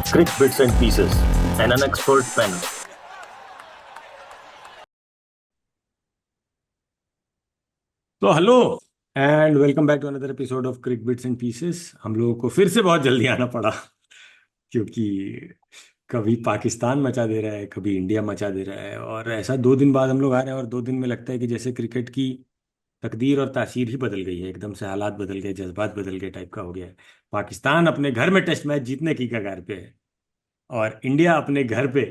Crick Bits and Pieces, and an expert panel. तो hello and welcome back to another episode of Crick Bits and pieces. हम लोगों को फिर से बहुत जल्दी आना पड़ा क्योंकि कभी पाकिस्तान मचा दे रहा है, कभी इंडिया मचा दे रहा है, और ऐसा 2 दिन बाद हम लोग आ रहे हैं और 2 दिन में लगता है कि जैसे क्रिकेट की तकदीर और तासीर ही बदल गई है। एकदम से हालात बदल गए, जज्बात बदल गए टाइप का हो गया है। पाकिस्तान अपने घर में टेस्ट मैच जीतने की कगार पे है और इंडिया अपने घर पे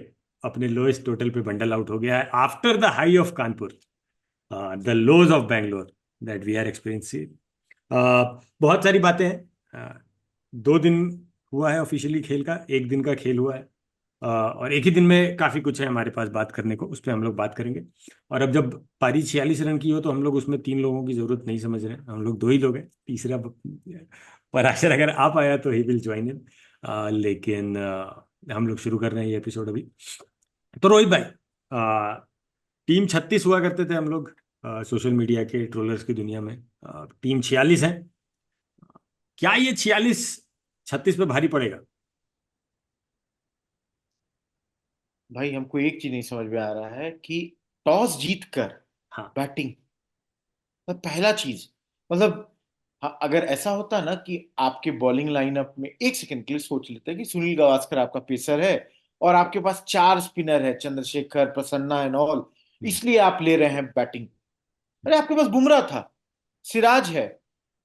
अपने लोएस्ट टोटल पे बंडल आउट हो गया है after the high of Kanpur, the lows of Bangalore that we are experiencing. बहुत सारी बातें हैं। 2 दिन हुआ है ऑफिशियली खेल का, एक दिन का खेल हुआ है। और एक ही दिन में काफी कुछ है हमारे पास बात करने को, उस पर हम लोग बात करेंगे। और अब जब पारी 46 रन की हो तो हम लोग उसमें 3 लोगों की जरूरत नहीं समझ रहे हैं, हम लोग 2 ही लोग हैं। तीसरा पराशर अगर आ पाया तो ही विल ज्वाइन इन, लेकिन हम लोग शुरू कर रहे हैं ये एपिसोड अभी। तो रोहित भाई, टीम 36 हुआ करते थे हम लोग सोशल मीडिया के ट्रोलर्स की दुनिया में। टीम 46 है। क्या ये 46 36 पे भारी पड़ेगा? भाई हमको एक चीज नहीं समझ में आ रहा है कि टॉस जीत कर हाँ। बैटिंग, पहला चीज, मतलब अगर ऐसा होता ना कि आपके बॉलिंग लाइनअप में एक सेकंड के लिए सोच लेते हैं कि सुनील गावस्कर आपका पेसर है और आपके पास चार स्पिनर है, चंद्रशेखर, प्रसन्ना एंड ऑल, हम्म। इसलिए आप ले रहे हैं बैटिंग। अरे आपके पास बुमराह था, सिराज है,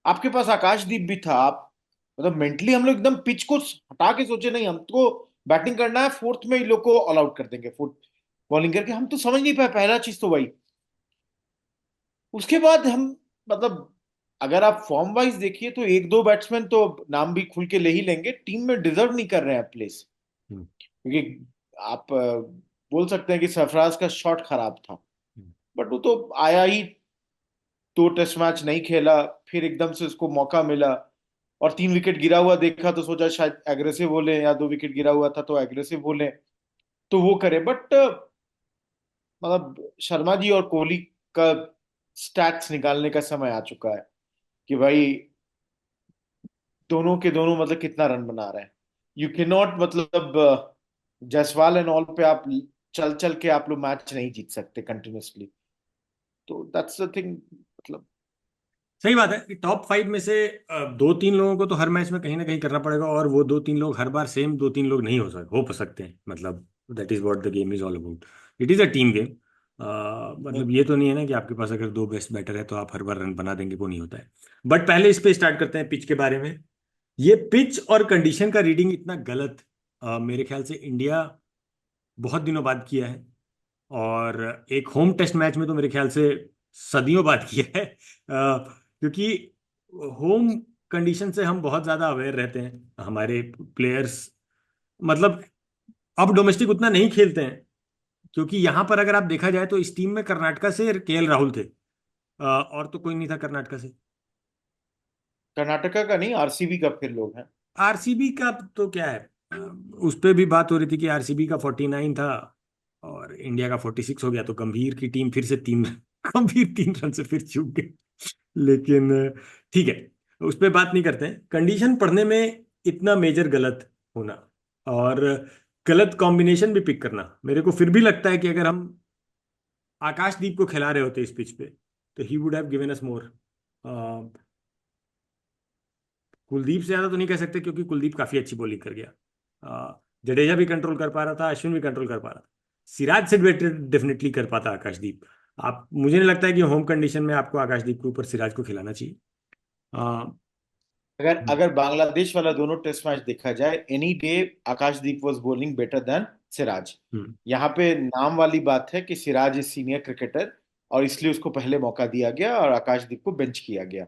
आपके पास आकाशदीप भी था। आप मतलब मेंटली हम लोग एकदम पिच को हटा के सोचे नहीं हमको बैटिंग करना है, फोर्थ में इन लोग को ऑल आउट कर देंगे, फोर्थ बॉलिंग करके। हम तो समझ नहीं पाए, पहला चीज तो वही। उसके बाद हम, मतलब अगर आप फॉर्म वाइज देखिए तो एक दो बैट्समैन तो नाम भी खुल के ले ही लेंगे, टीम में डिजर्व नहीं कर रहे हैं प्लेस। हम्म। क्योंकि आप बोल सकते हैं कि सरफराज का शॉट खराब था, हम्म। बट वो तो आया ही, 2 टेस्ट मैच नहीं खेला, फिर एकदम से उसको मौका मिला और 3 विकेट गिरा हुआ देखा तो सोचा शायद एग्रेसिव बोले, या 2 विकेट गिरा हुआ था तो एग्रेसिव बोले, तो वो करे। बट मतलब शर्मा जी और कोहली का स्टैट्स निकालने का समय आ चुका है कि भाई दोनों के दोनों मतलब कितना रन बना रहे हैं। यू कैन नॉट, मतलब जायसवाल एंड ऑल पे आप चल चल के आप लोग मैच नहीं जीत सकते कंटिन्यूअसली। तो दैट्स द थिंग, मतलब। सही बात है कि टॉप 5 में से 2-3 लोगों को तो हर मैच में कहीं ना कहीं करना पड़ेगा, और वो 2-3 लोग हर बार सेम 2-3 लोग नहीं हो सकते हैं। मतलब that is what the game is all about. It is a team game. मतलब ये तो नहीं है ना कि आपके पास अगर 2 बेस्ट बैटर है तो आप हर बार रन बना देंगे, वो नहीं होता है। बट पहले इस पे स्टार्ट करते हैं पिच के बारे में। ये पिच और कंडीशन का रीडिंग इतना गलत मेरे ख्याल से इंडिया बहुत दिनों बाद किया है। और एक होम टेस्ट मैच में तो मेरे ख्याल से सदियों बाद किया है। क्योंकि होम कंडीशन से हम बहुत ज़्यादा अवेयर रहते हैं, हमारे प्लेयर्स। मतलब अब डोमेस्टिक उतना नहीं खेलते हैं, क्योंकि यहाँ पर अगर आप देखा जाए तो इस टीम में कर्नाटका से केएल राहुल थे, और तो कोई नहीं था कर्नाटका से। कर्नाटका का नहीं, आरसीबी का फिर लोग हैं। आरसीबी का तो क्या है, उस पे भी बात हो रही थी कि आरसीबी का 49 था और इंडिया का 46 हो गया, तो गंभीर की टीम फिर से 3 गंभीर 3 रन से फिर चूक गई। लेकिन ठीक है, उस पर बात नहीं करते हैं। कंडीशन पढ़ने में इतना मेजर गलत होना और गलत कॉम्बिनेशन भी पिक करना, मेरे को फिर भी लगता है कि अगर हम आकाशदीप को खिला रहे होते इस पिच पे तो he would have given us more. Kuldeep से ज्यादा तो नहीं कह सकते क्योंकि कुलदीप काफी अच्छी बॉलिंग कर गया। जडेजा भी कंट्रोल कर पा रहा था, अश्विन भी कंट्रोल कर पा रहा था। सिराज से बेटर डेफिनेटली कर पाता आकाशदीप। आप, मुझे नहीं लगता है कि होम कंडीशन में आपको आकाशदीप के ऊपर सिराज को खिलाना चाहिए। आ, अगर अगर बांग्लादेश वाला दोनों टेस्ट मैच देखा जाए, any day Akashdeep was bowling better than Siraj. Hmm. यहाँ पे नाम वाली बात है कि सिराज इज सीनियर क्रिकेटर और इसलिए उसको पहले मौका दिया गया और आकाशदीप को बेंच किया गया।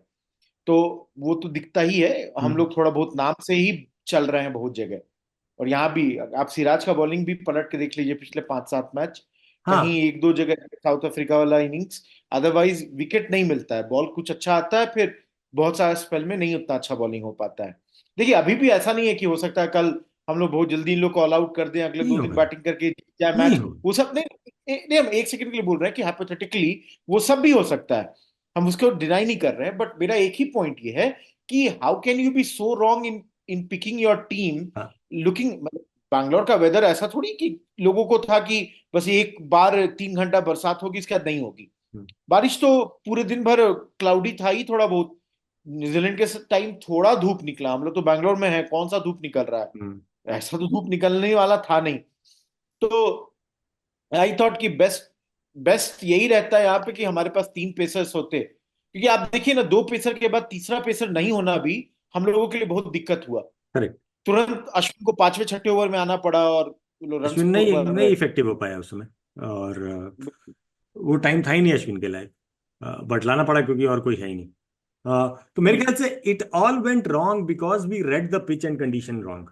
तो वो तो दिखता ही है, हम हम्म। लोग थोड़ा बहुत नाम से ही चल रहे हैं बहुत जगह। और यहाँ भी आप सिराज का बॉलिंग भी पलट के देख लीजिए, पिछले 5-7 मैच, कहीं हाँ। एक दो जगह साउथ अफ्रीका वाला इनिंग्स, अदरवाइज विकेट नहीं मिलता है, बॉल कुछ अच्छा आता है, फिर बहुत सारे स्पेल में नहीं उतना अच्छा बॉलिंग हो पाता है। देखिए अभी भी ऐसा नहीं है कि हो सकता है कल हम लोग बहुत जल्दी इन लोग को ऑल आउट कर दें, अगले नहीं 2 दिन होगा। बैटिंग करके जीत जाए नहीं मैच, होगा। वो सब नहीं। नहीं, हम एक सेकंड के लिए बोल रहे हैं कि हाइपोथेटिकली वो सब भी हो सकता है, हम उसको डिनाई नहीं कर रहे हैं। बट मेरा एक ही पॉइंट ये है कि how can you be so wrong in in picking your team, हाँ। लुकिंग, बैंगलोर का वेदर ऐसा थोड़ी कि लोगों को था कि बस एक बार 3 घंटा बरसात होगी, इसके बाद नहीं होगी। हम्म, बारिश तो पूरे दिन भर क्लाउडी था ही थोड़ा बहुत। न्यूजीलैंड के टाइम थोड़ा धूप निकला, हम लोग तो बैंगलोर में है, कौन सा धूप निकल रहा है, हम्म, ऐसा तो धूप निकलने वाला था नहीं। तो आई थॉट कि बेस्ट बेस्ट यही रहता है यहाँ पे कि हमारे पास 3 पेसर्स होते, क्योंकि आप देखिए ना, 2 पेसर के बाद तीसरा पेसर नहीं होना भी हम लोगों के लिए बहुत दिक्कत हुआ। करेक्ट। तुरंत अश्विन को 5वें 6ठे ओवर में आना पड़ा और रन अश्विन स्कोर नहीं कर नहीं रहे इफेक्टिव हो पाया उसमें, और वो टाइम था ही नहीं अश्विन के लायक। बट लाना पड़ा क्योंकि और कोई है ही नहीं। तो मेरे थे। ख्याल से it all went wrong because we read the pitch and condition wrong.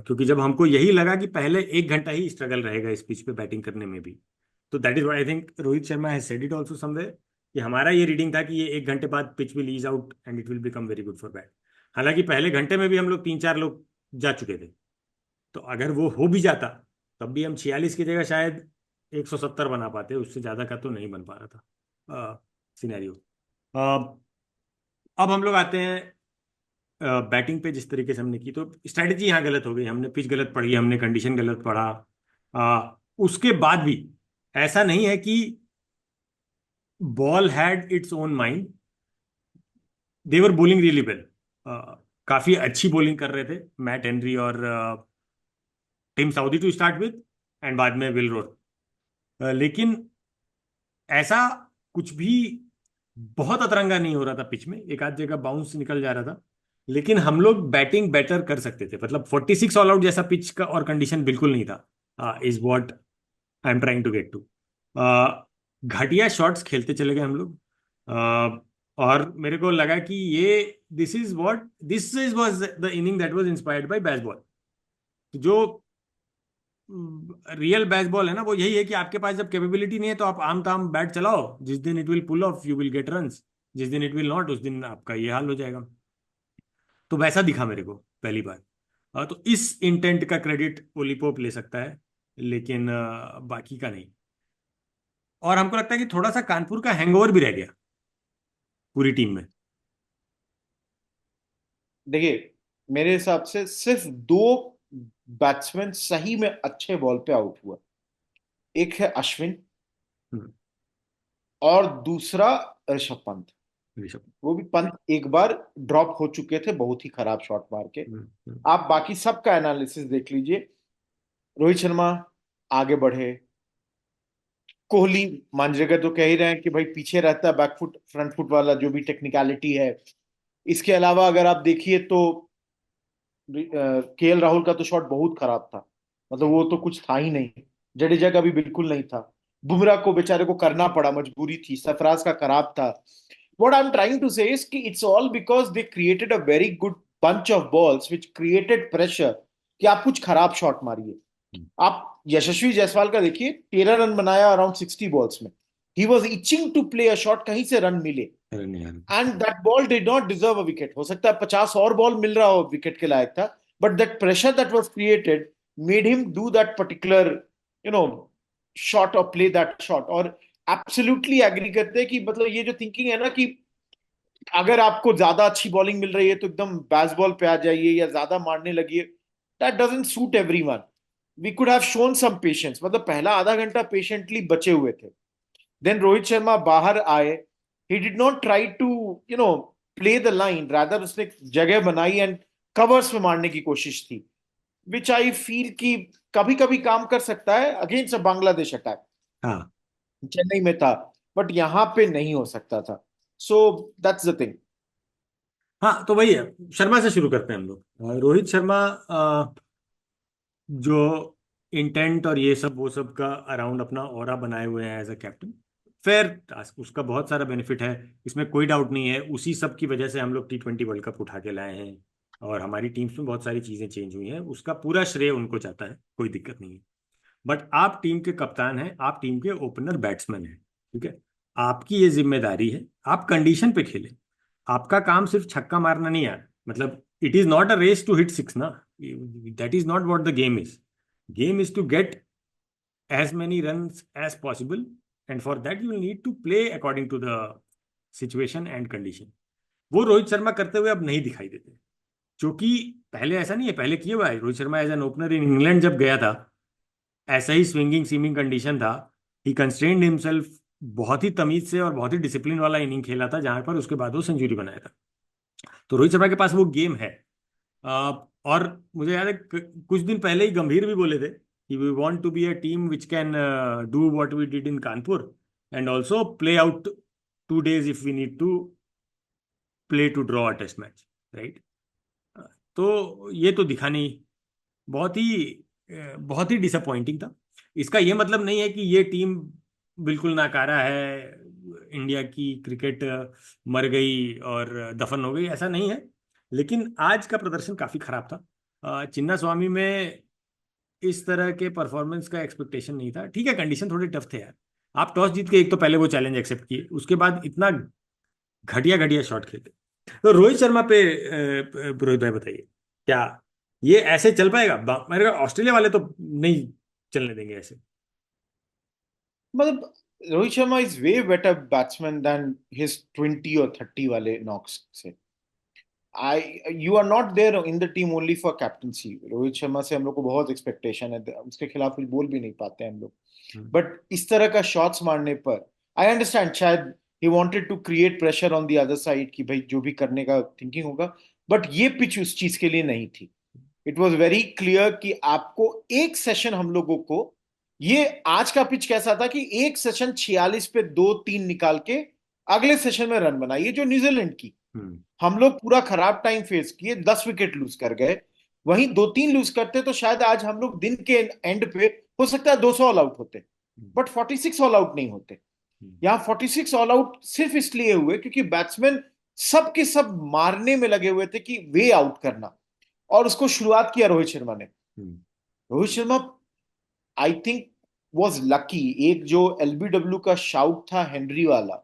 क्योंकि जब हमको यही लगा कि पहले 1 घंटा ही स्ट्रगल रहेगा इस पिच पे बैटिंग करने में भी, तो that is why I think Rohit Sharma has said it also somewhere कि हमारा ये रीडिंग था कि ये 1 घंटे बाद pitch will ease out and it will become very good for bat. हालांकि पहले घंटे में भी हम लोग 3-4 लोग जा चुके थे, तो अगर वो हो भी जाता तब भी हम 46 की जगह शायद 170 बना पाते, उससे ज्यादा का तो नहीं बन पा रहा था सिनेरियो। अब हम लोग आते हैं बैटिंग पे। जिस तरीके से हमने की, तो स्ट्रैटेजी यहाँ गलत हो गई, हमने पिच गलत पढ़ी, हमने कंडीशन गलत पढ़ा। उसके बाद भी ऐसा नहीं है कि ball had its own mind, they were bowling really well. काफी अच्छी बॉलिंग कर रहे थे मैट हेनरी और Tim Southee to start with, and बाद में विल रोर। लेकिन ऐसा कुछ भी बहुत अतरंगा नहीं हो रहा था पिच में, एक आध जगह बाउंस निकल जा रहा था, लेकिन हम लोग बैटिंग बेटर कर सकते थे। मतलब 46 ऑल आउट जैसा पिच का और कंडीशन बिल्कुल नहीं था, is what I am trying to get to. घटिया शॉट्स खेलते चले गए हम लोग। और मेरे को लगा कि ये this is was the inning that was inspired by baseball. जो रियल बेसबॉल है ना, वो यही है कि आपके पास जब कैपेबिलिटी नहीं है तो आप आम ताम बैट चलाओ, जिस दिन it will pull off you will get runs, जिस दिन इट विल नॉट उस दिन आपका ये हाल हो जाएगा। तो वैसा दिखा मेरे को पहली बार। तो इस इंटेंट का क्रेडिट ओलीपोप ले सकता है, लेकिन बाकी का नहीं। और हमको लगता है कि थोड़ा सा कानपुर का हैंगओवर भी रह गया पूरी टीम में। देखिए, मेरे हिसाब से सिर्फ 2 बैट्समैन सही में अच्छे बॉल पे आउट हुआ। एक है अश्विन हम्म, और दूसरा ऋषभ पंत। ऋषभ। वो भी पंत एक बार ड्रॉप हो चुके थे बहुत ही खराब शॉट मार के। हम्म, हम्म, आप बाकी सबका एनालिसिस देख लीजिए। रोहित शर्मा आगे बढ़े, कोहली मांजरेकर तो कह ही रहे हैं कि भाई पीछे रहता है बैकफुट फ्रंट फुट वाला जो भी टेक्निकलिटी है। इसके अलावा अगर आप देखिए तो केएल राहुल का तो शॉट बहुत खराब था, मतलब वो तो कुछ था ही नहीं। जडेजा का भी बिल्कुल नहीं था। बुमराह को बेचारे को करना पड़ा, मजबूरी थी। सरफराज का खराब था। What I'm trying to say is कि it's all because they created a very good bunch of balls which created pressure कि आप कुछ खराब शॉट मारिए। आप यशस्वी जायसवाल का देखिए, 13 रन बनाया अराउंड 60 बॉल्स में। He was itching to play a shot, कहीं से रन मिले। अरे नहीं यार। And that ball did not deserve a wicket. हो सकता है 50 और बॉल मिल रहा हो विकेट के लायक था, but that pressure that was created made him do that particular you know shot और प्ले दैट शॉट। और एब्सोल्युटली एग्री करते हैं कि मतलब ये जो थिंकिंग है ना कि अगर आपको ज्यादा अच्छी बॉलिंग मिल रही है तो एकदम बैस बॉल पे आ जाइए या ज्यादा मारने लगिए, that doesn't suit everyone. We could have shown some patience, मतलब पहला आधा घंटा पेशेंटली बचे हुए थे। देन रोहित शर्मा बाहर आए, he did not try to play the line, rather उसने एक जगह बनाई एंड कवर्स में मारने की कोशिश थी, विच आई फील कि कभी कभी काम कर सकता है अगेंस्ट बांग्लादेश अटैक। हाँ, चेन्नई में था, बट यहां पे नहीं हो सकता था। So that's the thing. हाँ, तो वही है, शर्मा से शुरू करते हैं हम लोग। रोहित शर्मा जो इंटेंट और ये सब वो सब का अराउंड अपना ऑरा बनाए हुए हैं as a captain, fair task, उसका बहुत सारा बेनिफिट है, इसमें कोई डाउट नहीं है। उसी सब की वजह से हम लोग T20 वर्ल्ड कप उठा के लाए हैं, और हमारी टीम्स में बहुत सारी चीजें चेंज हुई हैं, उसका पूरा श्रेय उनको जाता है, कोई दिक्कत नहीं है। बट आप टीम के कप्तान हैं, आप टीम के ओपनर बैट्समैन हैं, ठीक है। आपकी ये जिम्मेदारी है, आप कंडीशन पे खेलें। आपका काम सिर्फ छक्का मारना नहीं है, मतलब it is not a race to hit six ना, that is not what the game is. Game is to get as many runs as possible, and for that you will need to play according to the situation and condition। वो रोहित शर्मा करते हुए अब नहीं दिखाई देते। जो कि पहले ऐसा नहीं है, पहले किया हुआ है। Rohit Sharma as an opener in England जब गया था, ऐसा ही स्विंगिंग सीमिंग कंडीशन था। ही कंस्ट्रेन्ड हिमसेल्फ, बहुत ही तमीज से और बहुत ही डिसिप्लिन वाला इनिंग खेला था, जहां पर उसके बाद वो सेंचुरी बनाया था। तो रोहित शर्मा के पास वो गेम है। और मुझे याद है कुछ दिन पहले ही गंभीर भी बोले थे कि we want to be a team which can do what we did in Kanpur and also play out 2 days if we need to play to draw a test match, right. तो ये तो दिखा नहीं, बहुत ही बहुत ही डिसअपॉइंटिंग था। इसका ये मतलब नहीं है कि ये टीम बिल्कुल नाकारा है, इंडिया की क्रिकेट मर गई और दफन हो गई, ऐसा नहीं है। लेकिन आज का प्रदर्शन काफी खराब था। चिन्ना स्वामी में इस तरह के परफॉर्मेंस का एक्सपेक्टेशन नहीं था। ठीक है, कंडीशन थोड़े टफ थे यार। आप टॉस जीत के एक तो पहले वो चैलेंज एक्सेप्ट किए, उसके बाद इतना घटिया घटिया शॉट खेले। तो रोहित शर्मा पे रोहित भाई बताइए, क्या ये ऐसे चल पाएगा? मेरे को ऑस्ट्रेलिया वाले तो नहीं चलने देंगे ऐसे। मतलब Rohit Sharma is way better batsman than his 20 और 30 वाले नॉक्स से। I you are not there in the team only for captaincy. Rohit Sharma से हम लोग को बहुत एक्सपेक्टेशन है, उसके खिलाफ कुछ बोल भी नहीं पाते हैं हम लोग। बट इस तरह का शॉट्स मारने पर आई अंडरस्टैंड, शायद he wanted to create pressure on the other side कि भाई जो भी करने का थिंकिंग होगा, बट ये पिच उस चीज के लिए नहीं थी। इट वॉज वेरी क्लियर कि आपको एक सेशन हम लोगों को, ये आज का पिच कैसा था कि एक सेशन 46 पे 2-3 निकाल के अगले सेशन में रन बनाइए, जो न्यूजीलैंड की। हम लोग पूरा खराब टाइम फेस किए, 10 विकेट लूज कर गए। वहीं 2-3 लूज करते तो शायद आज हम लोग दिन के एंड पे हो सकता है 200 ऑल आउट होते, बट 46 ऑल आउट नहीं होते। यहाँ 46 ऑल आउट सिर्फ इसलिए हुए क्योंकि बैट्समैन सब के सब मारने में लगे हुए थे कि वे आउट करना, और उसको शुरुआत किया रोहित शर्मा ने। Rohit Sharma I think was lucky. एक जो एलबीडब्ल्यू का शाउट था हेनरी वाला,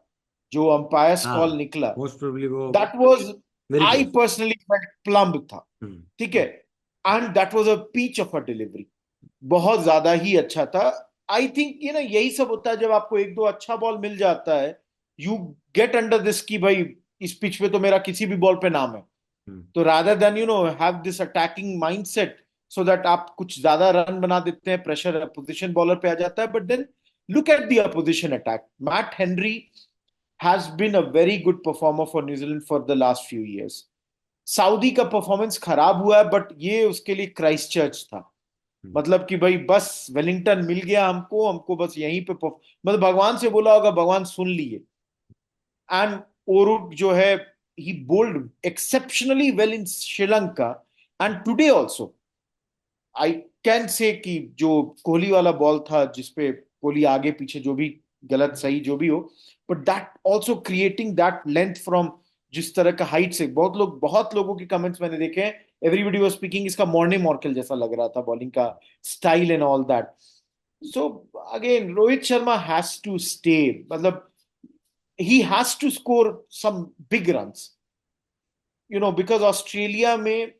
जो अंपायर्स हाँ, कॉल निकला, मोस्ट प्रोबेबली वो that was, very I close. Personally felt plumb था। ठीक है, and that was a peach of a delivery, बहुत ज्यादा ही अच्छा था। आई थिंक ये ना, यही सब होता है जब आपको एक दो अच्छा बॉल मिल जाता है, यू गेट अंडर दिस कि भाई इस पिच पे तो मेरा किसी भी बॉल पे नाम है। तो rather than have this attacking mindset, so that आप कुछ ज्यादा रन बना देते हैं, प्रेशर अपोजिशन बॉलर पे आ जाता है। But then look at the opposition attack. Matt Henry has been a very good performer for New Zealand for the last few years. Saudi का परफॉर्मेंस खराब हुआ है, बट ये उसके लिए क्राइस्ट चर्च था। मतलब कि भाई बस वेलिंगटन मिल गया हमको, हमको बस यहीं पे मतलब भगवान से बोला होगा, भगवान सुन लिए। एंड ओरुट जो है, he bowled exceptionally well in Sri Lanka, and today also I can say कि जो कोहली वाला बॉल था जिसपे कोहली आगे पीछे जो भी गलत सही जो भी हो, but that also creating that length from, जिस तरह का हाइट से, बहुत लोगों के कमेंट्स मैंने देखे हैं, एवरीबडी वाज स्पीकिंग इसका मॉर्ने मॉर्केल जैसा लग रहा था बॉलिंग का style and all that. So again Rohit Sharma has to stay, मतलब he has to score some big runs, because Australia में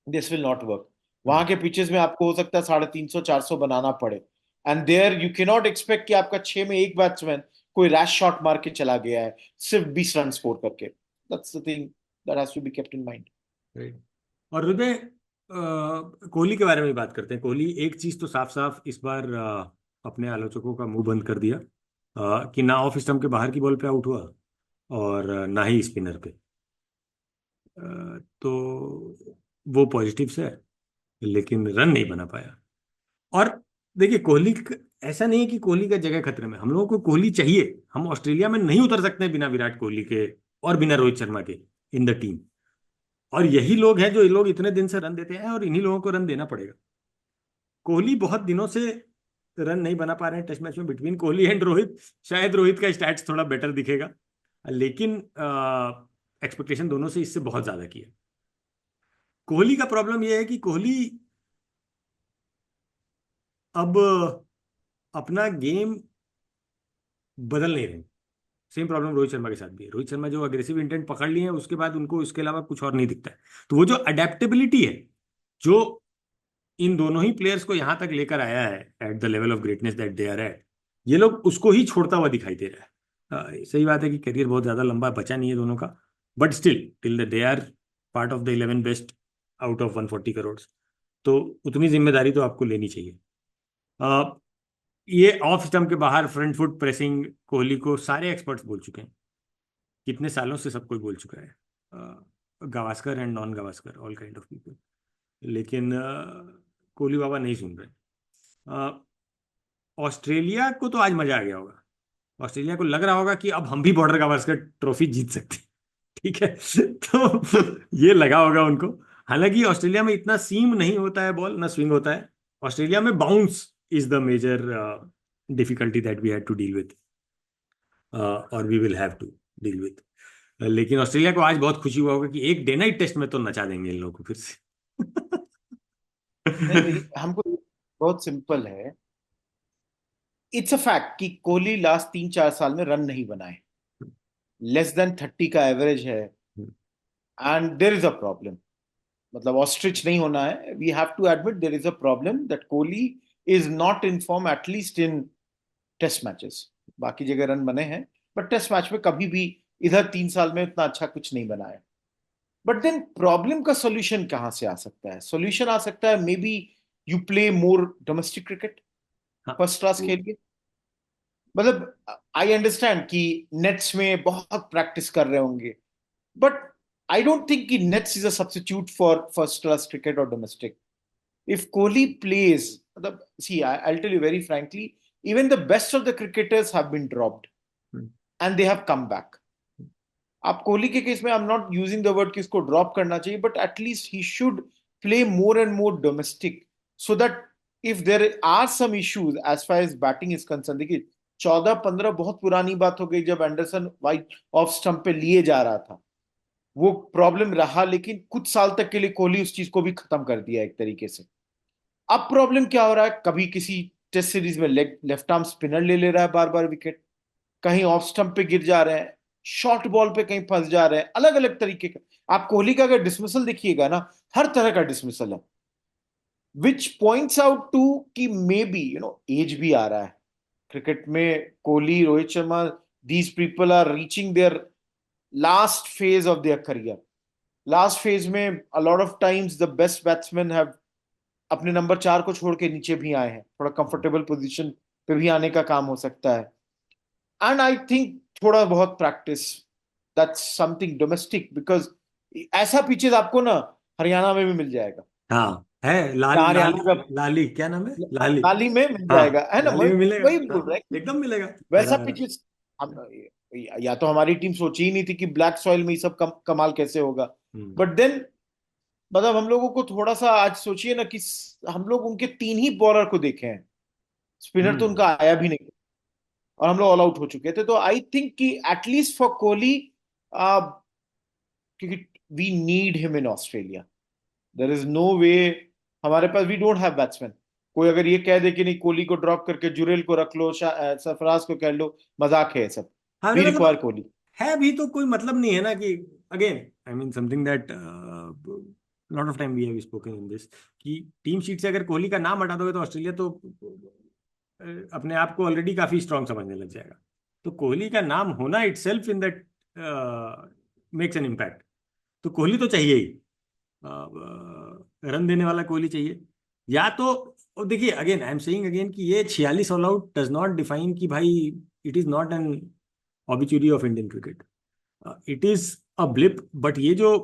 this will not work। वहां के पिचेस में आपको हो सकता है 350-400 बनाना पड़े, and there you can not expect कि आपका 6 में एक बैट्समैन कोई रैश शॉट मार के चला गया है सिर्फ 20 रन स्कोर करके। That's the thing that has to be kept in mind. और हृदय, कोहली के बारे में बात करते हैं। कोहली एक चीज तो साफ साफ इस बार अपने आलोचकों का मुंह बंद कर दिया, कि ना ऑफ स्टंप के बाहर की बॉल पे आउट हुआ और ना ही स्पिनर पे। तो वो पॉजिटिव्स है, लेकिन रन नहीं बना पाया। और देखिए ऐसा नहीं है कि कोहली का जगह खतरे में, हम लोगों को कोहली चाहिए। हम ऑस्ट्रेलिया में नहीं उतर सकते बिना विराट कोहली के और बिना रोहित शर्मा के इन द टीम। और यही लोग हैं जो ये लोग इतने दिन से रन देते हैं, और इन्हीं लोगों को रन देना पड़ेगा। कोहली बहुत दिनों से रन नहीं बना पा रहे हैं टेस्ट मैच में। बिटवीन कोहली एंड रोहित, शायद रोहित का स्टैट्स थोड़ा बेटर दिखेगा, लेकिन एक्सपेक्टेशन दोनों से इससे बहुत ज्यादा की है। कोहली का प्रॉब्लम यह है कि कोहली अब अपना गेम बदल नहीं रहे। सेम प्रॉब्लम रोहित शर्मा के साथ भी है। रोहित शर्मा जो अग्रेसिव इंटेंट पकड़ लिए हैं, उसके बाद उनको इसके अलावा कुछ और नहीं दिखता है। तो वो जो अडेप्टेबिलिटी है, जो इन दोनों ही प्लेयर्स को यहां तक लेकर आया है at the level of greatness that they are at, ये लोग उसको ही छोड़ता हुआ दिखाई दे रहा है। सही बात है कि करियर बहुत ज्यादा लंबा बचा नहीं है दोनों का, but still till the they are part of the 11 best out of 140 crore, तो उतनी जिम्मेदारी तो आपको लेनी चाहिए। अ, ये ऑफ स्टंप के बाहर फ्रंट फुट प्रेसिंग कोहली को सारे एक्सपर्ट्स बोल चुके हैं, कितने सालों से सब कोई बोल चुका है, Gavaskar and non Gavaskar all kind of people, लेकिन कोहली बाबा नहीं सुन रहे। अ, ऑस्ट्रेलिया को तो आज मजा आ गया होगा, ऑस्ट्रेलिया को लग रहा होगा कि अब हम भी बॉर्डर गावस्कर ट्रॉफी जीत सकते हैं। ठीक है। तो ये लगा होगा उनको। हालांकि ऑस्ट्रेलिया में इतना सीम नहीं होता है बॉल, ना स्विंग होता है। ऑस्ट्रेलिया में bounce is the major difficulty that we had to deal with, और we will have to deal with. लेकिन ऑस्ट्रेलिया को आज बहुत खुशी हुआ होगा कि एक डे नाइट टेस्ट में तो नचा देंगे इन लोगों को फिर से। नहीं नहीं, हमको बहुत सिंपल है। इट्स अ फैक्ट कि कोहली लास्ट 3-4 साल में रन नहीं बनाए, लेस देन 30 का एवरेज है, and there is a problem. मतलब ऑस्ट्रिच नहीं होना है, we have to admit there is a problem that Kohli is not in form at least in test matches. बाकी जगह रन बने हैं, बट टेस्ट मैच में कभी भी इधर 3 साल में इतना अच्छा कुछ नहीं बना है। बट देन प्रॉब्लम का सोल्यूशन कहां से आ सकता है? सोल्यूशन आ सकता है may be you play more domestic cricket, हाँ, फर्स्ट क्लास खेलिए। मतलब आई अंडरस्टैंड कि नेट्स में बहुत प्रैक्टिस कर रहे होंगे, बट आई डोंट थिंक कि nets is a substitute for first class cricket और domestic. If Kohli plays, see, I'll tell you very frankly, even the best of the cricketers have been dropped and they have come back. आप कोहली के case में I am not using the word कि इसको drop करना चाहिए, but at least he should play more and more domestic, so that if there are some issues as far as batting is concern. देखिए 14-15 बहुत पुरानी बात हो गई जब एंडरसन वाइट ऑफ स्टंप पे लिए जा रहा था, वो प्रॉब्लम रहा, लेकिन कुछ साल तक के लिए कोहली उस चीज को भी खत्म कर दिया एक तरीके से। अब प्रॉब्लम क्या हो रहा है, कभी किसी टेस्ट सीरीज में लेफ्ट आर्म स्पिनर ले रहा है बार बार विकेट, कहीं ऑफ स्टंप पे गिर जा रहे हैं, शॉर्ट बॉल पे कहीं फंस जा रहे हैं, अलग अलग तरीके का। आप कोहली का अगर डिसमिसल देखिएगा ना, हर तरह का डिसमिसल है, विच पॉइंट्स आउट टू कि मे बी एज भी आ रहा है क्रिकेट में। Kohli, Rohit Sharma, these people are reaching their last phase of their career. Last phase में a lot of times the best batsman have अपने नंबर 4 को छोड़ के नीचे भी आए हैं, थोड़ा कंफर्टेबल पोजीशन पे भी आने का काम हो सकता है। एंड आई थिंक थोड़ा बहुत practice, that's something domestic, because ऐसा पिचेस आपको ना हरियाणा में भी मिल जाएगा। हाँ है जहाँ लाली, हरियाणा का लाली क्या नाम है, लाली। लाली में मिल हाँ, जाएगा, है ना? लाली वही में मिलेगा। वही हाँ, बोल रहे हैं एकदम मिलेगा। वैसा हरा हरा। पिचेस। हम, या तो हमारी टीम सोची ही नहीं थी कि ब्लैक सॉइल में ये सब कमाल कैसे होगा, हम्म, बट देन मतलब हम लोगों को थोड़ा सा आज सोचिए ना कि हम लोग उनके 3 ही बॉलर को देखे हैं, स्पिनर तो हम्म, उनका आया भी नहीं, और हम लोग ऑल आउट हो चुके थे। तो आई थिंक कि एटलीस्ट फॉर कोहली, क्योंकि we need him in Australia, there is no way. हमारे पास वी डोंट हैव बैट्समैन। कोई अगर ये कह दे कि नहीं कोहली को ड्रॉप करके जुरेल को रख लो, सरफराज को कह लो, मजाक है सब। हाँ वी नहीं रिक्वायर मतलब कोहली। है भी तो कोई मतलब नहीं है ना कि again I mean something that lot of time we have spoken in this, कि टीम शीट से अगर कोहली का नाम हटा दोगे तो ऑस्ट्रेलिया तो अपने आप को ऑलरेडी काफी स्ट्रांग समझने लग जाएगा। तो कोहली का नाम होना itself in that makes an impact. तो कोहली तो चाहिए ही, रन देने वाला कोहली चाहिए। या तो और देखिए again I am saying again कि ये 46 all out does not define कि भाई it is not an obituary of Indian cricket, it is a blip. But ये जो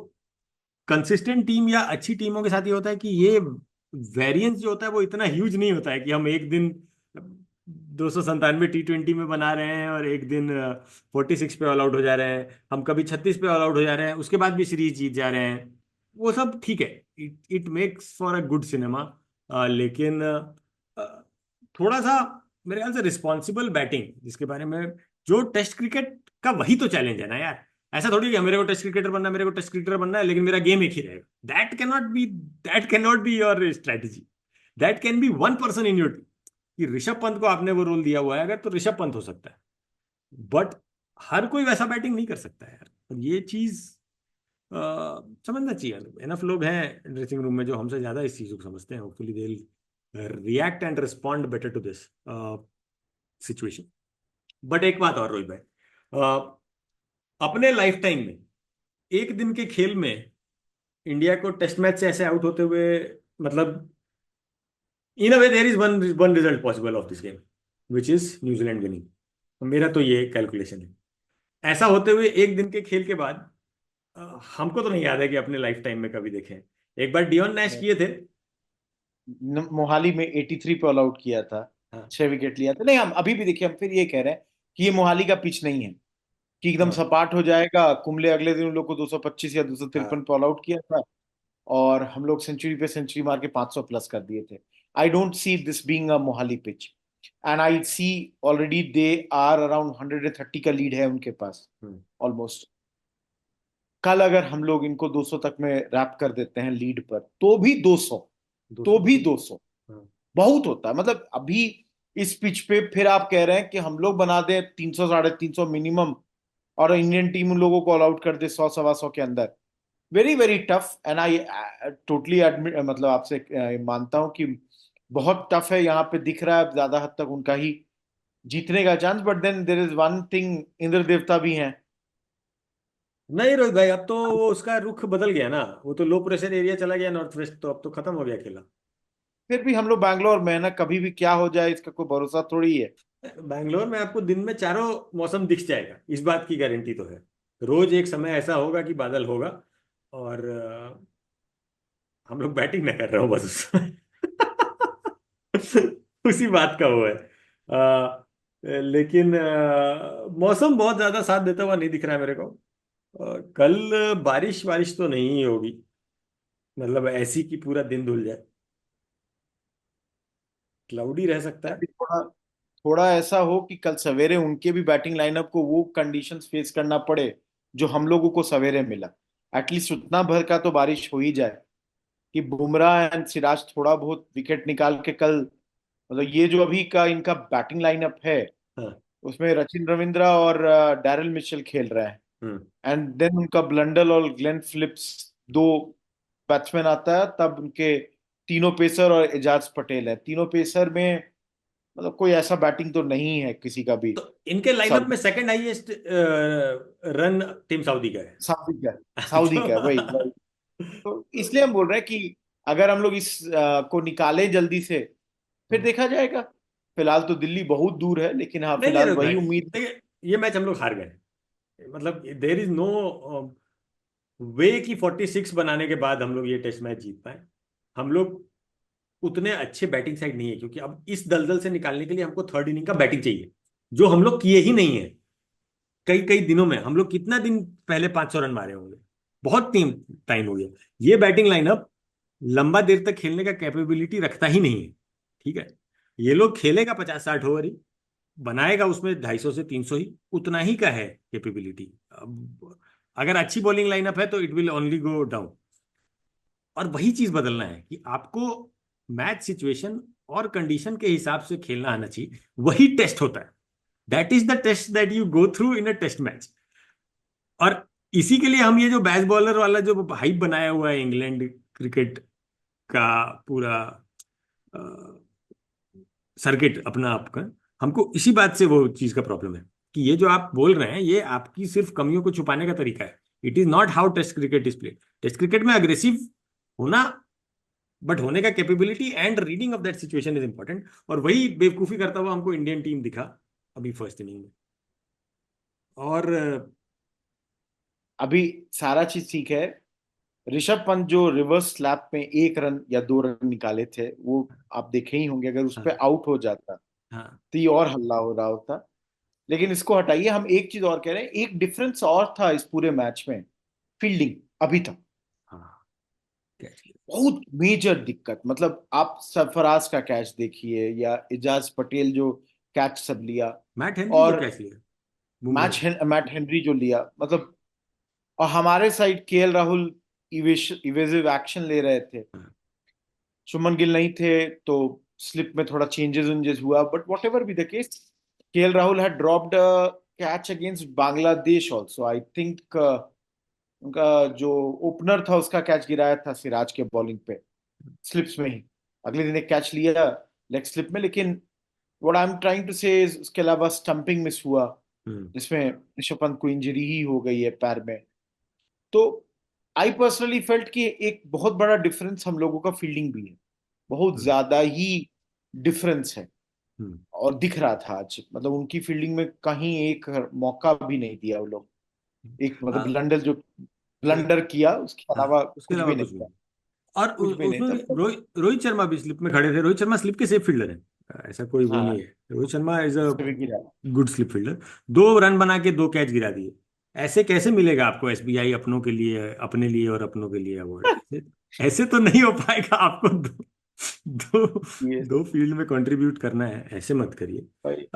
कंसिस्टेंट टीम या अच्छी टीमों के साथ ये होता है कि ये वेरिएंस जो होता है वो इतना ह्यूज नहीं होता है कि हम एक दिन 297 T20 में बना रहे हैं और एक दिन 46 पे ऑल आउट हो जा रहे हैं, हम कभी 36 पे ऑल आउट हो जा रहे हैं, उसके बाद भी सीरीज जीत जा रहे हैं। वो सब ठीक है, it makes for a good cinema. लेकिन थोड़ा सा मेरे ख्याल से रिस्पॉन्सिबल बैटिंग जिसके बारे में, जो टेस्ट क्रिकेट का वही तो चैलेंज है ना यार। ऐसा थोड़ी है मेरे को टेस्ट क्रिकेटर बनना है, मेरे को टेस्ट क्रिकेटर बनना है लेकिन मेरा गेम एक ही रहेगा। That can not be your strategy. That can be one person in your team. कि ऋषभ पंत को आपने वो रोल दिया हुआ है अगर, तो ऋषभ पंत हो सकता है, बट हर कोई वैसा बैटिंग नहीं कर सकता है यार। और ये चीज समझना चाहिए। एनफ लोग हैं ड्रेसिंग रूम में जो हमसे ज्यादा इस चीज को समझते हैं। Hopefully they will react and respond better to this situation. But एक बात और रोहित भाई, अपने लाइफ टाइम में एक दिन के खेल में इंडिया को टेस्ट मैच से ऐसे आउट होते हुए, मतलब in a way there is one result possible of this game, which is New Zealand winning. मेरा तो ये कैलकुलेशन है। ऐसा होते हुए एक दिन के खेल के बाद हमको तो नहीं याद है कि अपने लाइफ टाइम में कभी देखे हैं। एक बार डियोन नैश किए थे। मोहाली में 83 पे ऑल आउट किया था, हाँ 6 विकेट लिया था। नहीं, हम अभी भी देखिए, हम फिर ये कह रहे हैं कि ये मोहाली का पिच नहीं है कि एकदम हाँ सपाट हो जाएगा। कुंबले अगले दिन उन लोग को 225 या 253 हाँ। पे ऑल आउट किया था, और हम लोग सेंचुरी पे सेंचुरी मार के 500 प्लस कर दिए थे। I don't see this being a Mohali pitch, and I see already they are around 130 का लीड है उनके पास हम्म, ऑलमोस्ट। कल अगर हम लोग इनको 200 तक में रैप कर देते हैं लीड पर, तो भी 200, तो 200 भी बहुत। 200 हाँ बहुत होता है। मतलब अभी इस पिच पे फिर आप कह रहे हैं कि हम लोग बना दें 300 350 मिनिमम, और इंडियन टीम उन लोगों को ऑल आउट कर दे 100 सवा 100 के अंदर। Very very tough, and I totally admit, मतलब आपसे मानता हूं कि बहुत टफ है। यहाँ पे दिख रहा है ज्यादा हद तक उनका ही जीतने का chance, but then there is one thing, Indra देवता भी हैं। नहीं रोहित भाई, अब तो वो उसका रुख बदल गया ना। वो तो लो प्रेशर एरिया चला गया नॉर्थ वेस्ट, तो अब तो खत्म हो गया खेला। फिर भी हम लोग बैंगलोर में है ना, कभी भी क्या हो जाए इसका कोई भरोसा थोड़ी है। बैंगलोर में आपको दिन में चारों मौसम दिख जाएगा, इस बात की गारंटी तो है। रोज एक समय ऐसा होगा कि बादल होगा, और हम लोग बैटिंग ना कर रहे हो बस उसमें। उसी बात का वो है। लेकिन मौसम बहुत ज्यादा साथ देता हुआ नहीं दिख रहा है मेरे को। कल बारिश बारिश तो नहीं होगी, मतलब ऐसी कि पूरा दिन धुल जाए। क्लाउडी रह सकता है। अभी थोड़ा थोड़ा ऐसा हो कि कल सवेरे उनके भी बैटिंग लाइनअप को वो कंडीशंस फेस करना पड़े जो हम लोगों को सवेरे मिला। एटलीस्ट उतना भर का तो बारिश हो ही जाए कि बुमराह एंड सिराज थोड़ा बहुत विकेट निकाल के कल, मतलब ये जो अभी का इनका बैटिंग लाइनअप है, हाँ। उसमें रचिन रविंद्रा और डैरिल मिचेल खेल रहे हैं, हम्म। एंड देन उनका ब्लंडल और ग्लेन फिलिप्स, दो बैट्समैन आता है, तब उनके तीनों पेसर और एजाज पटेल है। तीनों पेसर में मतलब कोई ऐसा बैटिंग तो नहीं है किसी का भी। तो इनके लाइनअप सब में second highest run team Saudi का है। सऊदी का, सऊदी का, वही वही। तो इसलिए हम बोल रहे हैं कि अगर हम लोग इस को निकाले जल्दी से, फिर देखा जाएगा। फिलहाल तो दिल्ली बहुत दूर है, लेकिन हाँ नहीं नहीं फिलहाल रोहित भाई, वही उम्मीद। देखिए ये मैच हम लोग हार गए। मतलब देर इज नो वे कि 46 बनाने के बाद हम लोग ये टेस्ट मैच जीत पाए। हम लोग उतने अच्छे बैटिंग साइड नहीं है, क्योंकि अब इस दलदल से निकालने के लिए हमको थर्ड इनिंग का बैटिंग चाहिए, जो हम लोग किए ही नहीं है। कई कई दिनों में हम लोग कितना दिन पहले 500 रन मारे होंगे, बहुत टाइम टाइम हो गया। ये बैटिंग लाइनअप लंबा देर तक खेलने का कैपेबिलिटी रखता ही नहीं है। ठीक है, ये लोग खेलेगा 50-60 ओवर ही, बनाएगा उसमें 250 से 300 ही, उतना ही का है कैपेबिलिटी। अब अगर अच्छी बॉलिंग लाइनअप है तो it will only go down. और वही चीज बदलना है कि आपको मैच सिचुएशन और कंडीशन के हिसाब से खेलना आना चाहिए। वही टेस्ट होता है। That is the test that you go through in a test match. और इसी के लिए हम ये जो बैच बॉलर वाला जो हाइप बनाया हुआ है इंग्लैंड क्रिकेट का पूरा सर्किट अपना आपका, हमको इसी बात से वो चीज का प्रॉब्लम है कि ये जो आप बोल रहे हैं ये आपकी सिर्फ कमियों को छुपाने का तरीका है। It is not how test cricket is played. Test cricket में अग्रेसिव होना, बट होने का capability and reading of that situation is important. और वही बेवकूफी करता हुआ हमको इंडियन टीम दिखा अभी फर्स्ट इनिंग में। और अभी सारा चीज ठीक है। ऋषभ पंत जो रिवर्स स्लैप में 1 रन या 2 रन निकाले थे, वो आप देखे ही होंगे। अगर उस हाँ पर आउट हो जाता हाँ तो ये और हल्ला हो रहा होता। लेकिन इसको हटाइए, हम एक चीज और कह रहे हैं। एक डिफरेंस और था इस पूरे मैच में, फील्डिंग। अभी तक हाँ, कैच लिया। बहुत मेजर दिक्कत, मतलब आप सरफराज का कैच देखिए या एजाज पटेल जो कैच सब लिया, मैट हेनरी जो और कैच लिया बुमराह ने। मैट हेनरी जो लिया, मतलब। और हमारे side KL Rahul evasive action ले रहे थे। हाँ, शुभमन गिल नहीं थे, तो स्लिप में थोड़ा चेंजेस उंजेस हुआ, but what ever be the case, KL Rahul had dropped catch against Bangladesh also, I think. उनका जो ओपनर था उसका कैच गिराया था सिराज के बॉलिंग पे, स्लिप्स में ही। अगले दिन एक कैच लिया लेग स्लिप में, लेकिन what I am trying to say, उसके अलावा स्टंपिंग मिस हुआ, हम्म। जिसमें ऋषभ पंत को इंजरी ही हो गई है पैर में। तो आई पर्सनली फेल्ट कि एक बहुत बड़ा डिफरेंस हम लोगों का फील्डिंग भी है, बहुत हम्म, ज्यादा ही डिफरेंस है। हम्म, और दिख रहा था आज, मतलब उनकी फील्डिंग में कहीं एक मौका भी नहीं दिया वो लोग। एक मतलब हाँ, ब्लंडर किया, उसके हाँ, अलावा उसके कुछ अलावा भी नहीं कुछ भी था। नहीं। और कुछ भी नहीं उसमें था भी मतलब। रोहित शर्मा भी स्लिप में खड़े थे। रोहित शर्मा स्लिप के सेफ फील्डर है, ऐसा कोई वो नहीं हाँ, है। रोहित शर्मा इज अ उससे भी गिरा। Good slip fielder. 2 रन बना के 2 कैच गिरा दिए। ऐसे कैसे मिलेगा आपको एसबीआई अपनों के लिए, अपने लिए और अपनों के लिए अवार्ड? ऐसे ऐसे तो नहीं हो पाएगा आपको। दो ये दो फील्ड में कंट्रीब्यूट करना है, ऐसे मत करिए। भाई।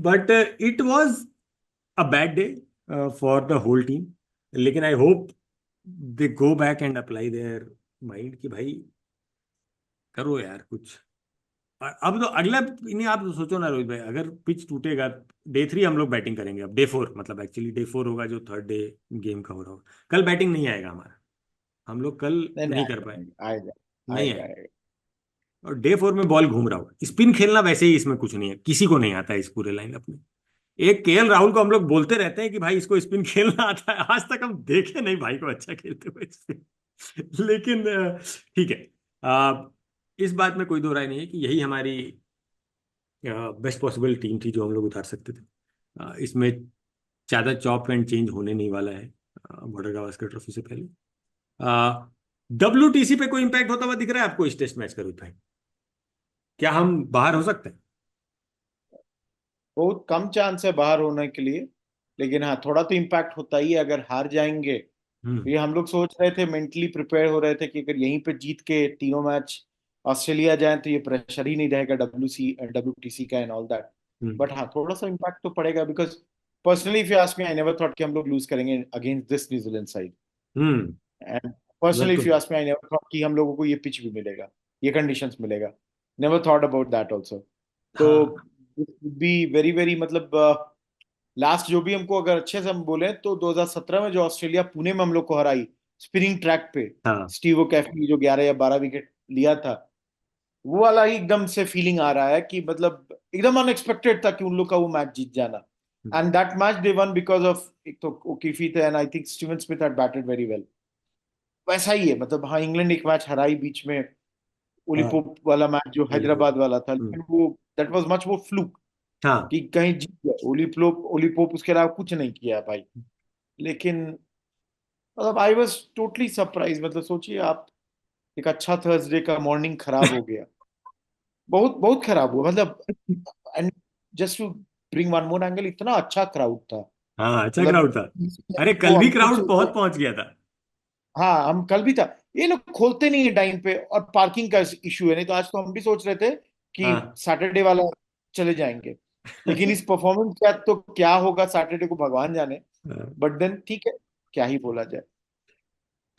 But it was a bad day for the whole team. लेकिन I hope they go back and apply their mind कि भाई करो यार कुछ। अब तो अगला इन्हें आप सोचो ना रोहित भाई, अगर पिच टूटेगा, डे 3 हम लोग बैटिंग करेंगे। अब डे 4, मतलब एक्चुअली डे 4 होगा जो थर्ड डे गेम का हो रहा होगा। कल बैटिंग नहीं आएगा हमारा। हम लोग कल नहीं नहीं, नहीं कर पाए। आएगा आएगा नहीं आएगा आएगा। आएगा। और डे 4 में बॉल घूम रहा होगा। स्पिन खेलना वैसे ही इसमें कुछ नहीं है, किसी को नहीं आता है इस पूरे लाइनअप में। एक केएल राहुल को हम लोग बोलते रहते हैं कि भाई इसको स्पिन खेलना आता है, आज तक हम देखे नहीं भाई को अच्छा खेलते हुए स्पिन। लेकिन ठीक है। इस बात में कोई दो राय नहीं है कि यही हमारी बेस्ट पॉसिबल टीम थी जो हम लोग उतार सकते थे। इसमें ज्यादा चॉप एंड चेंज होने नहीं वाला है बॉर्डर गावस्कर ट्रॉफी से पहले। WTC पे कोई इंपैक्ट होता हुआ दिख रहा है आपको इस टेस्ट मैच का रोहित भाई? क्या हम बाहर हो सकते हैं? बहुत कम चांस है बाहर होने के लिए, लेकिन हाँ, थोड़ा तो इम्पैक्ट होता ही है अगर हार जाएंगे। तो हम्म, ये हम लोग सोच रहे थे, मेंटली प्रिपेयर हो रहे थे कि अगर यहीं पे जीत के तीनों मैच ऑस्ट्रेलिया जाए तो ये प्रेशर ही नहीं रहेगा WTC का and all that. Hmm, but हाँ, थोड़ा सा इम्पैक्ट तो पड़ेगा, because personally if you ask me, I never thought कि हम लोग लूज करेंगे against this New Zealand side. Hmm. And personally if बिल्कुल। You ask me, I never thought कि हम लोगों को ये पिच भी मिलेगा, ये कंडीशंस मिलेगा। Never thought about that also. तो हाँ, बी वेरी वेरी मतलब, लास्ट जो भी हमको अगर अच्छे से हम बोले तो 2017 में जो ऑस्ट्रेलिया पुणे में हम लोग को हराई स्पिनिंग ट्रैक पे, हाँ। स्टीव ओकेफी जो 11 या 12 विकेट लिया था, वो वाला ही एकदम से फीलिंग आ रहा है कि मतलब एकदम अनएक्सपेक्टेड था कि उन लोग का वो मैच जीत जाना। And that match they one because of, एक तो ओकीफी थे and I think Steven Smith had batted very well. वैसा ही है मतलब, हाँ, इंग्लैंड एक मैच हराई बीच में, ओली हाँ, पोप वाला मैच जो ओली पोप। हैदराबाद वाला था, हम्म, लेकिन वो that was much more fluke हाँ। कि कहीं जीत गया ओली पोप उसके अलावा कुछ नहीं किया भाई। लेकिन मतलब आई वॉज टोटली सरप्राइज, मतलब सोचिए आप, एक अच्छा थर्सडे का मॉर्निंग खराब हो गया, बहुत बहुत खराब हुआ मतलब। And just to bring one more angle, इतना अच्छा क्राउड था हाँ, अच्छा मतलब। क्राउड था। अरे वो कल भी हम खुद क्राउड बहुत पहुंच गया था। हाँ, हम कल भी था। ये लोग खोलते नहीं है टाइम पे, और पार्किंग का इशू है, नहीं तो आज तो हम भी सोच रहे थे कि हाँ, सैटरडे वाला चले जाएंगे। लेकिन इस परफॉर्मेंस का तो क्या होगा सैटरडे को भगवान जाने। हाँ। बट देन ठीक है, क्या ही बोला जाए।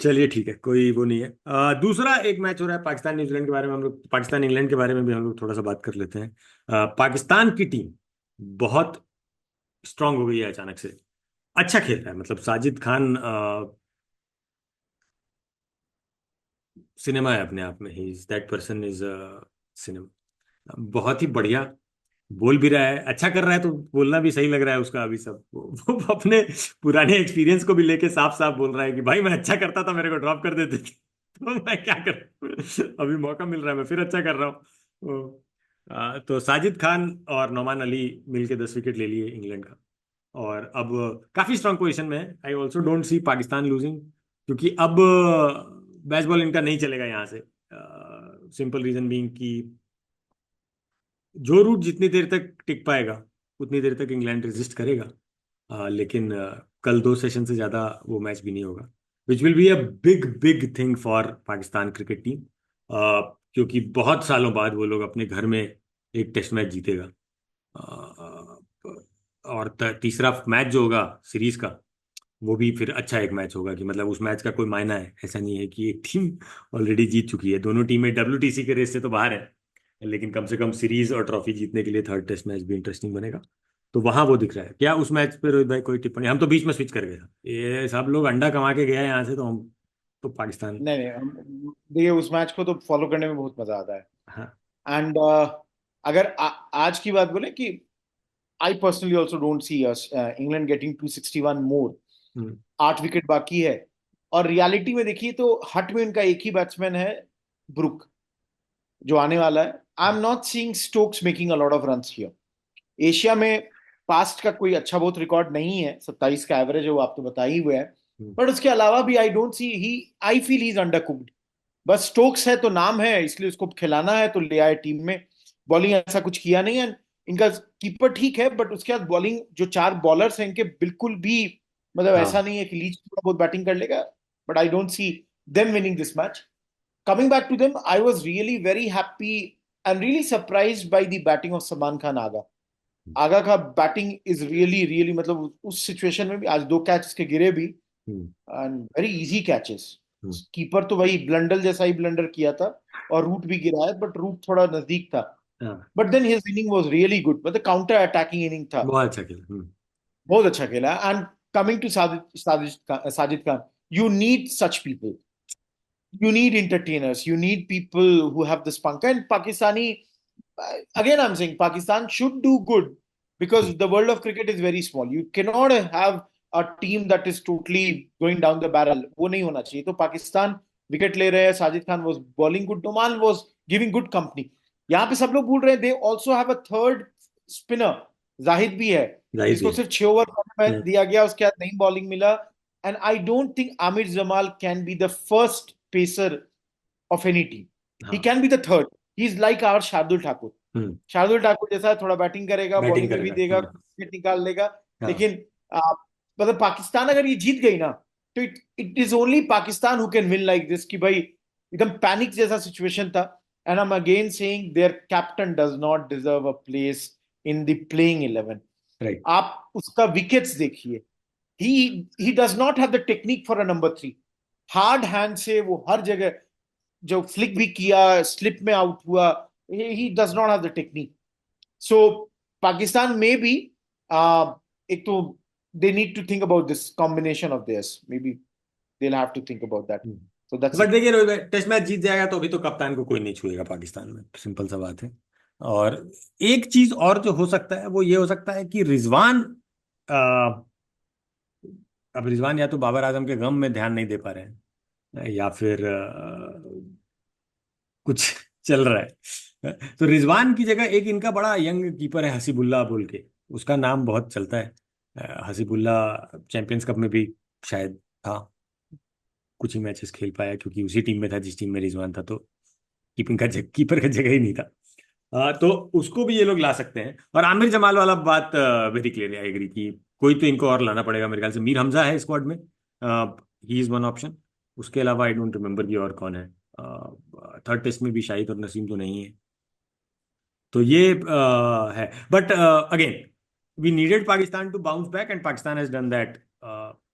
चलिए ठीक है, कोई वो नहीं है। दूसरा एक मैच हो रहा है पाकिस्तान न्यूजीलैंड के बारे में। हम लोग पाकिस्तान इंग्लैंड के बारे में भी हम लोग थोड़ा सा बात कर लेते हैं। पाकिस्तान की टीम बहुत स्ट्रांग हो गई है अचानक से। अच्छा खेल रहा है, मतलब साजिद खान सिनेमा है अपने आप में। He is that person, is cinema. बहुत ही बढ़िया बोल भी रहा है, अच्छा कर रहा है, तो बोलना भी सही लग रहा है उसका। अभी सब वो अपने पुराने एक्सपीरियंस को भी लेके साफ साफ बोल रहा है कि भाई मैं अच्छा करता था, मेरे को ड्रॉप कर देते थे। तो मैं क्या कर, अभी मौका मिल रहा है, मैं फिर अच्छा कर रहा हूँ। तो साजिद खान और नोमान अली मिलके 10 विकेट ले लिए इंग्लैंड का। और अब काफी स्ट्रांग पोजीशन में है। I also don't C Pakistan losing, क्योंकि अब बेसबॉल इनका नहीं चलेगा यहाँ से। सिंपल रीजन बीइंग कि जो रूट जितनी देर तक टिक पाएगा उतनी देर तक इंग्लैंड रेजिस्ट करेगा। लेकिन कल 2 सेशन से ज्यादा वो मैच भी नहीं होगा, which will be a big big thing for Pakistan cricket team. क्योंकि बहुत सालों बाद वो लोग अपने घर में एक टेस्ट मैच जीतेगा। और तीसरा मैच जो होगा सीरीज का, वो भी फिर अच्छा एक मैच होगा। कि मतलब उस मैच का कोई मायना है, ऐसा नहीं है कि एक टीम ऑलरेडी जीत चुकी है। दोनों टीमें WTC के रेस से तो बाहर है, लेकिन कम से कम सीरीज और ट्रॉफी जीतने के लिए थर्ड टेस्ट मैच भी इंटरेस्टिंग बनेगा। तो वहां वो दिख रहा है। क्या उस मैच पे रोहित भाई कोई टिप्पणी? हम तो बीच में स्विच कर गए थे, ये सब लोग अंडा कमा के गया है यहाँ से, तो हम तो पाकिस्तान। नहीं नहीं, देखिए उस मैच को तो फॉलो करने में बहुत मजा आता है। हाँ। एंड अगर आज की बात बोले कि I personally also don't see England getting 261 more. Hmm, 8 wicket बाकी है, और रियलिटी में देखिए तो हट में उनका एक ही बैट्समैन है, ब्रुक, जो आने वाला है। आई am not seeing Stokes making a lot of runs here. Asia में पास्ट का कोई अच्छा बहुत रिकॉर्ड नहीं है, 27 का एवरेज है वो आप तो बता ही हुए हैं। बट उसके अलावा भी आई don't C he, I feel he is under cooked. बस स्टोक्स है तो नाम है, इसलिए उसको खिलाना है तो ले आए टीम में। बॉलिंग ऐसा कुछ किया नहीं है इनका। कीपर ठीक है, बट उसके बाद बॉलिंग जो चार बॉलर्स हैं इनके बिल्कुल भी, मतलब ऐसा हाँ नहीं है कि लीच थोड़ा बहुत बैटिंग कर लेगा। But I don't see them winning this match. Coming back to them, I was really very happy and really surprised by the batting of Salman Khan Aga. आगा का बैटिंग इज रियली रियली, मतलब उस situation में भी आज दो catch के गिरे भी, hmm, and very easy catches. Hmm, keeper तो वही ब्लंडल जैसा ही ब्लंडर किया था, और रूट भी गिरा है, बट रूट थोड़ा नजदीक था। हाँ but then his inning was really good, मतलब काउंटर अटैकिंग इनिंग था। बहुत अच्छा खेला। बहुत अच्छा खेला। And coming to Sajid Khan, you need such people, you need entertainers, you need people who have the spunk. And Pakistani, again I'm saying Pakistan should do good, because the world of cricket is very small. You cannot have a team that is totally going down the barrel. वो नहीं होना चाहिए। तो Pakistan wicket ले रहे हैं, Sajid Khan was bowling good, Noman was giving good company। यहाँ पे सब लोग भूल रहे हैं, they also have a third spinner, Zahid भी है, जाहिर भी जिसको है। सिर्फ 6 ओवर में हम्म, दिया गया, उसके बाद नहीं बॉलिंग मिला। And I don't think Aamir Jamal can be the first pacer of any team. He हाँ can be the third. He's like our Shardul Thakur. Shardul Thakur जैसा है, थोड़ा बैटिंग करेगा, बैटिंग बॉलिंग में भी करेगा। देगा, विकेट निकाल लेगा। हाँ लेकिन मतलब पाकिस्तान अगर ये जीत गई ना, तो it is only Pakistan who can win like this, कि भाई एकदम पैनिक जैसा सिचुएशन था। And I am again saying there captain does not deserve a place in the playing 11। Right. आप उसका विकेट्स देखिए, ही does not have the technique for a number 3। Hard hand से वो हर जगह जो फ्लिक भी किया, स्लिप में आउट हुआ, he does not have the technique. So Pakistan में भी एक तो they need to think about this combination of this, maybe they have to think about that. So that's but it. देखिए रोहित भाई, टेस्ट मैच जीत जाएगा तो अभी तो कप्तान को कोई नहीं छुएगा पाकिस्तान में, सिंपल सा बात है। और एक चीज और जो हो सकता है वो ये हो सकता है कि रिजवान, आ, अब रिजवान या तो बाबर आजम के गम में ध्यान नहीं दे पा रहे हैं, या फिर कुछ चल रहा है। तो रिजवान की जगह एक इनका बड़ा यंग कीपर है हसीबुल्ला बोल के, उसका नाम बहुत चलता है। हसीबुल्ला चैंपियंस कप में भी शायद था, कुछ ही मैचेस खेल पाया क्योंकि उसी टीम में था जिस टीम में रिजवान था, तो कीपर का जगह ही नहीं था। तो उसको भी ये लोग ला सकते हैं। और आमिर जमाल वाला बात वेरी क्लियर, आई एग्री कि कोई तो इनको और लाना पड़ेगा। मेरे ख्याल से मीर हमजा है स्क्वाड में, ही इज वन ऑप्शन। उसके अलावा आई डोंट रिमेम्बर कि और कौन है। थर्ड टेस्ट में भी शाहिद और नसीम तो नहीं है। तो ये है। But again we needed Pakistan to bounce back and Pakistan has done that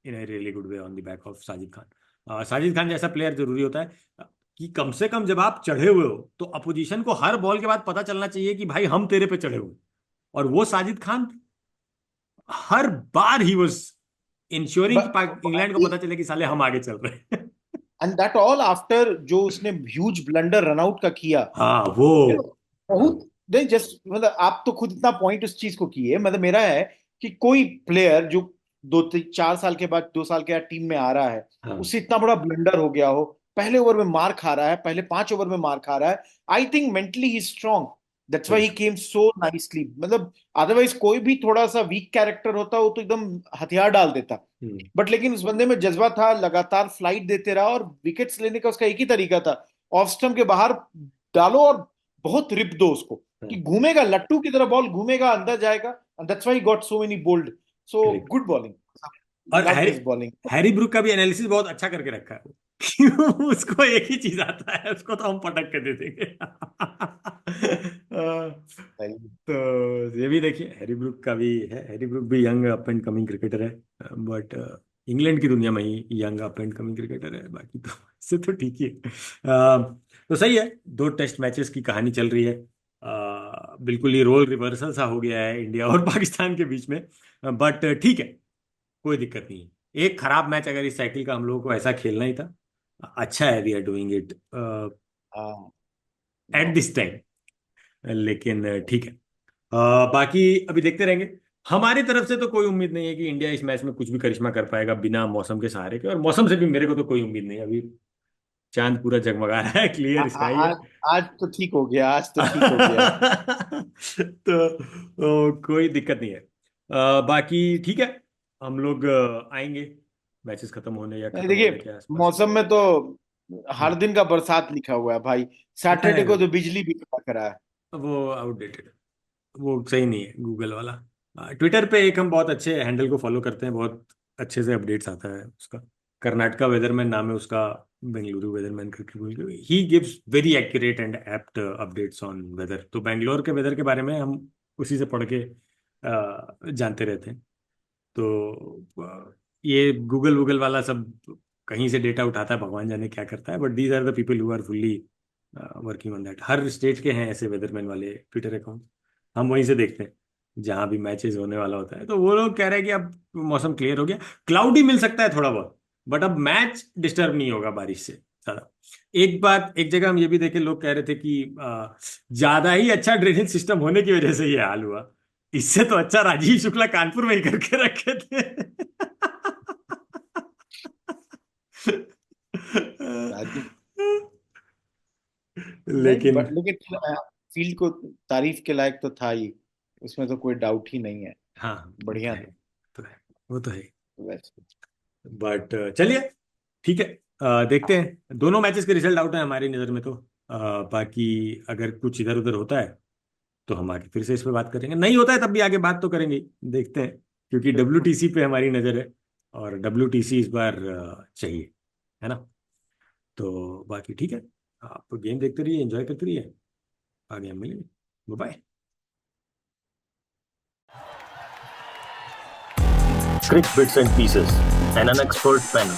in a really good way on the back of Sajid Khan. Sajid Khan जैसा प्लेयर जरूरी होता है कि कम से कम जब आप चढ़े हुए हो तो अपोजिशन को हर बॉल के बाद पता चलना चाहिए कि भाई हम तेरे पे चढ़े हुए। और वो साजिद खान हर बार ही वाज इंश्योरिंग कि इंग्लैंड को पता चले कि साले हम आगे चल रहे हैं। एंड दैट ऑल आफ्टर जो उसने ह्यूज ब्लंडर रनआउट का किया। हाँ वो You know, बहुत नहीं, जस्ट मतलब आप तो खुद इतना पॉइंट उस चीज को किए, मतलब मेरा है कि कोई प्लेयर जो 4 साल के बाद, 2 साल के बाद टीम में आ रहा है, हाँ उससे इतना बड़ा ब्लंडर हो गया हो, पहले ओवर में मार खा रहा है, पहले 5 ओवर में मार खा रहा है। I think mentally he strong, that's why he came so nicely. मतलब अदरवाइज कोई भी थोड़ा सा वीक कैरेक्टर होता वो तो एकदम हथियार डाल देता। हम्म, बट लेकिन उस बंदे में जज्बा था, लगातार फ्लाइट देते रहा, और विकेट्स लेने का उसका एक ही तरीका था, ऑफ स्टंप के बाहर डालो और बहुत रिप दो उसको, कि हाँ, घूमेगा लट्टू की तरह, बॉल घूमेगा, अंदर जाएगा। That's why got so many bowled. So correct। Good bowling, और loved his bowling. Harry Brook का भी एनालिसिस बहुत अच्छा करके रखा है वो। कि उसको एक ही चीज आता है, उसको तो हम पटक के दे देंगे। तो ये भी देखिए, हैरी ब्रूक का भी है। हैरी ब्रूक भी young up and coming cricketer है, बट इंग्लैंड की दुनिया में ही young up and coming cricketer है, बाकी तो इससे तो ठीक ही है। तो सही है, दो टेस्ट मैचेस की कहानी चल रही है। बिल्कुल ही रोल रिवर्सल सा हो गया है इंडिया और पाकिस्तान के बीच में, बट ठीक है, कोई दिक्कत नहीं है। एक खराब मैच अगर इस साइकिल का हम लोगों को ऐसा खेलना ही था, अच्छा है we are doing it at this time. लेकिन ठीक है। बाकी अभी देखते रहेंगे। हमारी तरफ से तो कोई उम्मीद नहीं है कि इंडिया इस मैच में कुछ भी करिश्मा कर पाएगा बिना मौसम के सहारे के, और मौसम से भी मेरे को तो कोई उम्मीद नहीं है अभी। चांद पूरा जगमगा रहा है, क्लियर स्काई है। आज आज तो ठीक हो गया, आज तो ठीक हो गया। तो कोई दिक्कत नहीं है। बाकी ठीक है, हम लोग आएंगे मैचेस खत्म होने या नहीं, खत्म होने देखिए के आसपास। मौसम में तो हर हम्म, दिन का बरसात लिखा हुआ है भाई। है सैटरडे को वो तो बिजली भी कड़ा करा है। वो आउटडेटेड, वो सही नहीं है गूगल वाला। ट्विटर पे एक हम बहुत अच्छे हैंडल को फॉलो करते हैं, बहुत अच्छे से अपडेट्स आता है उसका। कर्नाटका वेदरमैन नाम है उसका, बेंगलुरु वेदरमैन करके बोल के, he gives very accurate and apt updates on whether. तो बेंगलोर के वेदर के बारे में हम उसी से पढ़ के जानते रहते हैं। तो ये गूगल वूगल वाला सब कहीं से डेटा उठाता है, भगवान जाने क्या करता है, but these are the people who are fully working on that. हर स्टेट के हैं ऐसे वेदरमैन वाले ट्विटर अकाउंट, हम वहीं से देखते हैं जहां भी मैचेस होने वाला होता है। तो वो लोग कह रहे हैं कि अब मौसम क्लियर हो गया, क्लाउडी मिल सकता है थोड़ा बहुत, बट अब मैच डिस्टर्ब नहीं होगा बारिश से ज्यादा। एक बात, एक जगह हम ये भी देखे, लोग कह रहे थे कि ज्यादा ही अच्छा ड्रेनेज सिस्टम होने की वजह से ये हाल हुआ। इससे तो अच्छा राजीव शुक्ला कानपुर में ही करके रखे थे। राजीव, नहीं लेकिन लेकिन फील्ड को तारीफ के लायक तो था ही, उसमें तो कोई डाउट ही नहीं है। हाँ, वो तो बढ़िया है, था तो है, वो तो है। वैसे। बट चलिए ठीक है, देखते हैं। दोनों मैचेस के रिजल्ट आउट है हमारी नज़र में तो। बाकी अगर कुछ इधर उधर होता है तो हम आगे फिर से इस पे बात करेंगे, नहीं होता है तब भी आगे बात तो करेंगे ही। देखते हैं, क्योंकि बिल्कुल। WTC पे हमारी नज़र है, और WTC इस बार चाहिए, है ना। तो बाकी ठीक है, आप गेम देखते रहिए, एंजॉय करते रहिए, आगे हम मिलेंगे। Bye. Crick Bits and Pieces, an unexpert panel.